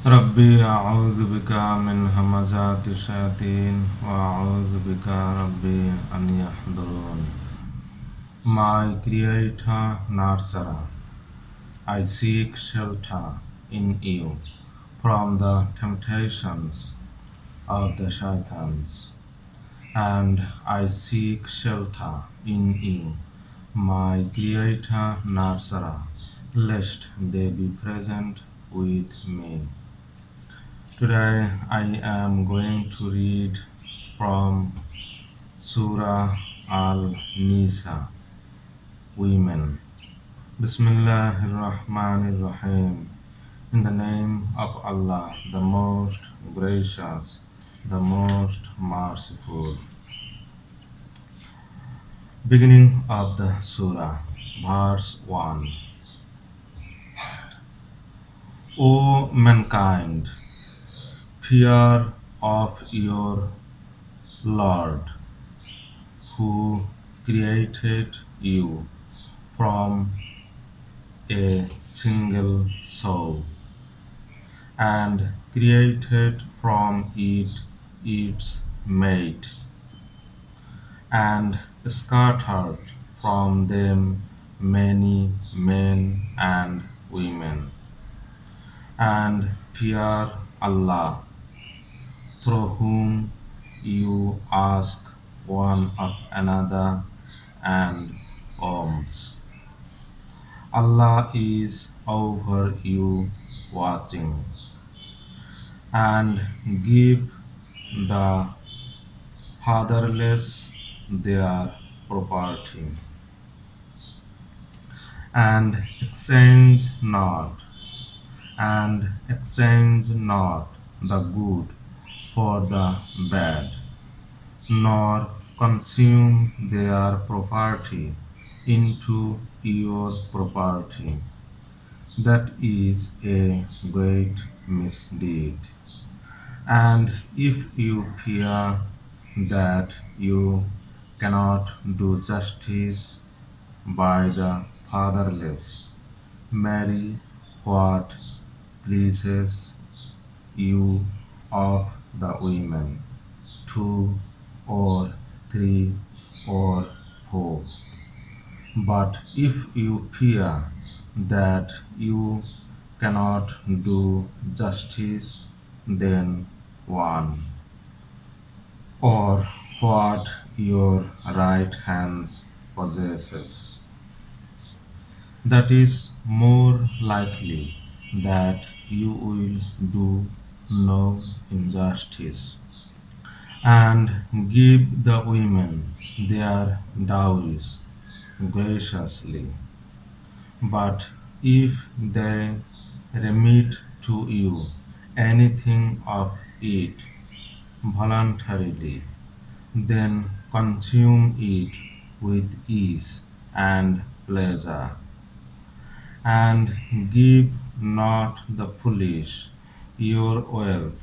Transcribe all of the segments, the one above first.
ربي أعوذ بك من همزات الشياطين وأعوذ بك ربي أن يحضرون. My Creator, Nurturer, I seek shelter in you from the temptations of the shaitans, and I seek shelter in you, my Creator, Nurturer, lest they be present with me. Today I am going to read from surah al-nisa, women. Bismillahirrahmanirrahim. In the name of Allah, the most gracious, the most merciful. Beginning of the surah, verse 1. O mankind, fear of your Lord, who created you from a single soul, and created from it its mate, and scattered from them many men and women, and fear Allah, through whom you ask one of another and alms. Allah is over you watching, and give the fatherless their property, and exchange not the good for the bad, nor consume their property into your property. That is a great misdeed. And if you fear that you cannot do justice by the fatherless, marry what pleases you of the women, two or three or four. But if you fear that you cannot do justice, then one, or what your right hand possesses. That is more likely that you will do no injustice, and give the women their dowries graciously. But if they remit to you anything of it voluntarily, then consume it with ease and pleasure, and give not the foolish your wealth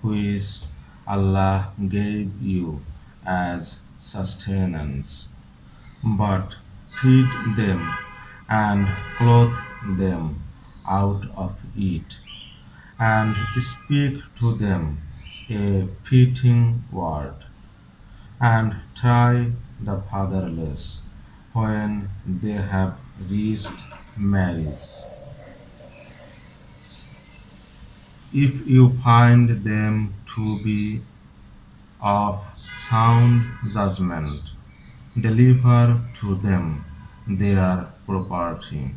which Allah gave you as sustenance, but feed them and clothe them out of it, and speak to them a fitting word, and try the fatherless when they have reached marriage. If you find them to be of sound judgment, deliver to them their property,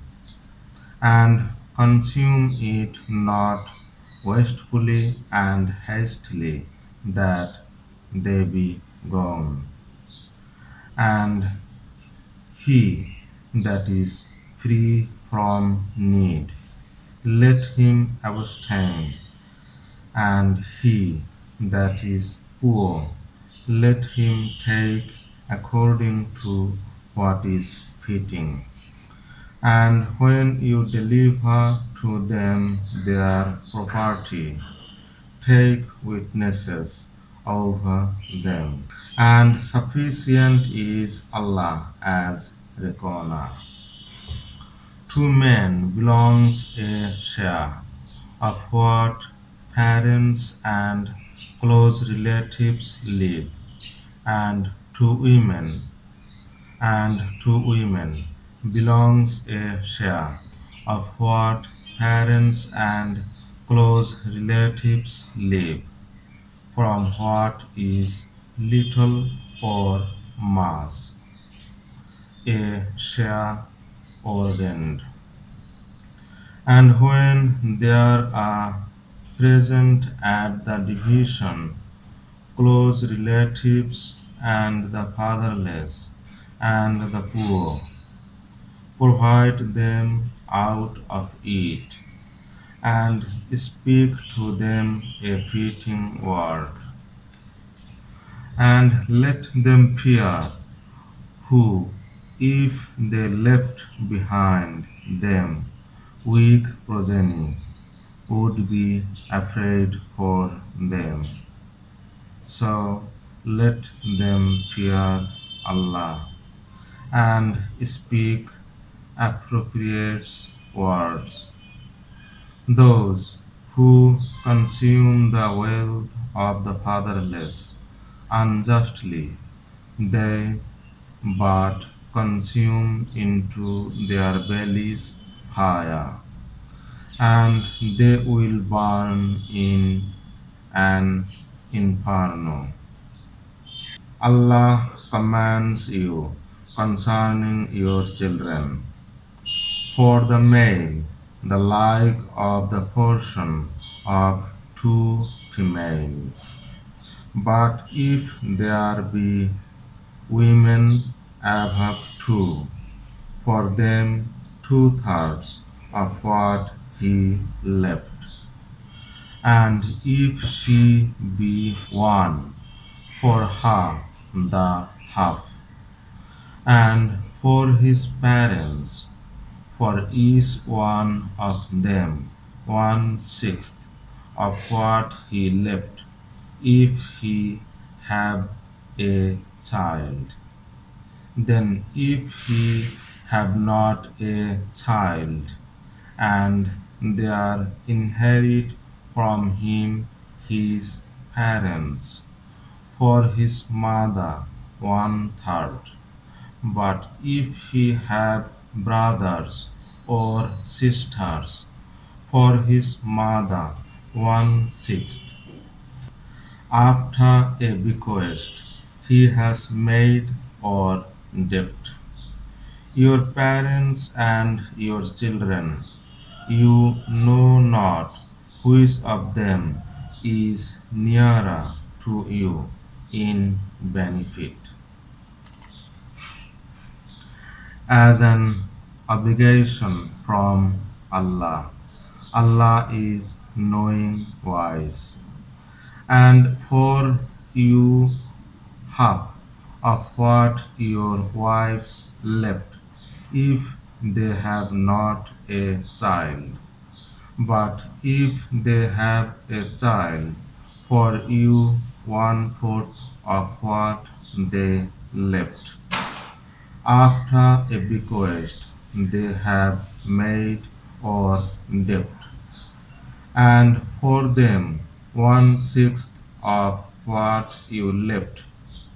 and consume it not wastefully and hastily, that they be gone. And he that is free from need, let him abstain, and he that is poor, let him take according to what is fitting. And when you deliver to them their property, take witnesses over them. And sufficient is Allah as recorder. To men belongs a share, of what parents and close relatives live, and to women belongs a share of what parents and close relatives live, from what is little or mass, a share ordained. And when there are present at the division close relatives and the fatherless and the poor, provide them out of it, and speak to them a fitting word, and let them fear, who, if they left behind them weak progeny, would be afraid for them. So let them fear Allah and speak appropriate words. Those who consume the wealth of the fatherless unjustly, they but consume into their bellies fire, and they will burn in an inferno. Allah commands you concerning your children. For the male, the like of the portion of two females. But if there be women above two, for them two thirds of what he left. And if she be one, for her the half. And for his parents, for each one of them 1/6 of what he left, if he have a child. Then if he have not a child, and there inherit from him his parents, for his mother 1/3. But if he have brothers or sisters, for his mother 1/6. After a bequest he has made or debt. Your parents and your children, you know not which of them is nearer to you in benefit. As an obligation from Allah. Allah is knowing wise. And for you half of what your wives left, if they have not a child. But if they have a child, for you 1/4 of what they left, after a bequest they have made or debt, and for them 1/6 of what you left,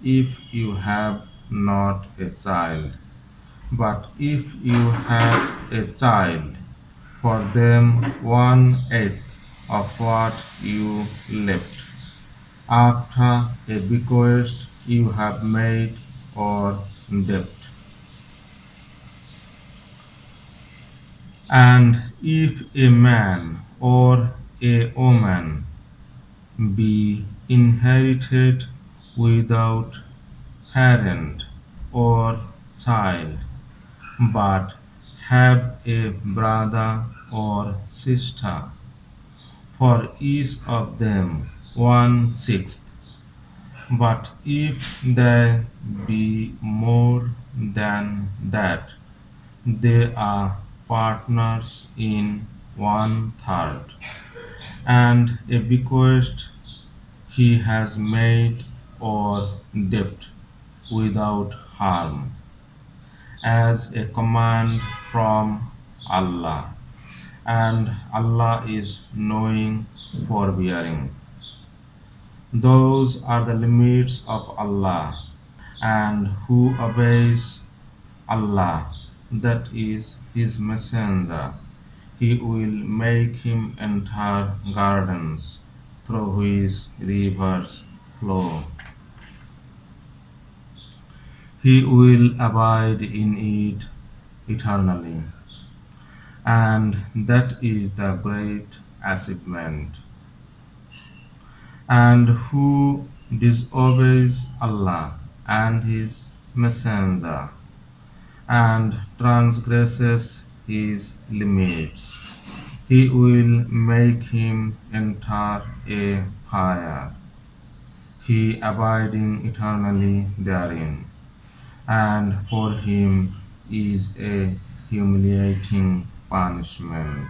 if you have not a child. But if you have a child, for them 1/8 of what you left, after a bequest you have made or debt. And if a man or a woman be inherited without parent or child, but have a brother or sister, for each of them 1/6. But if they be more than that, they are partners in 1/3, and a bequest he has made or debt without harm, as a command from Allah. and Allah is knowing, forbearing. Those are the limits of Allah, and who obeys Allah, that is His Messenger, He will make him enter gardens through which rivers flow. He will abide in it eternally, and that is the great achievement. And who disobeys Allah and His Messenger and transgresses His limits, He will make him enter a fire, he abiding eternally therein, and for him is a humiliating punishment.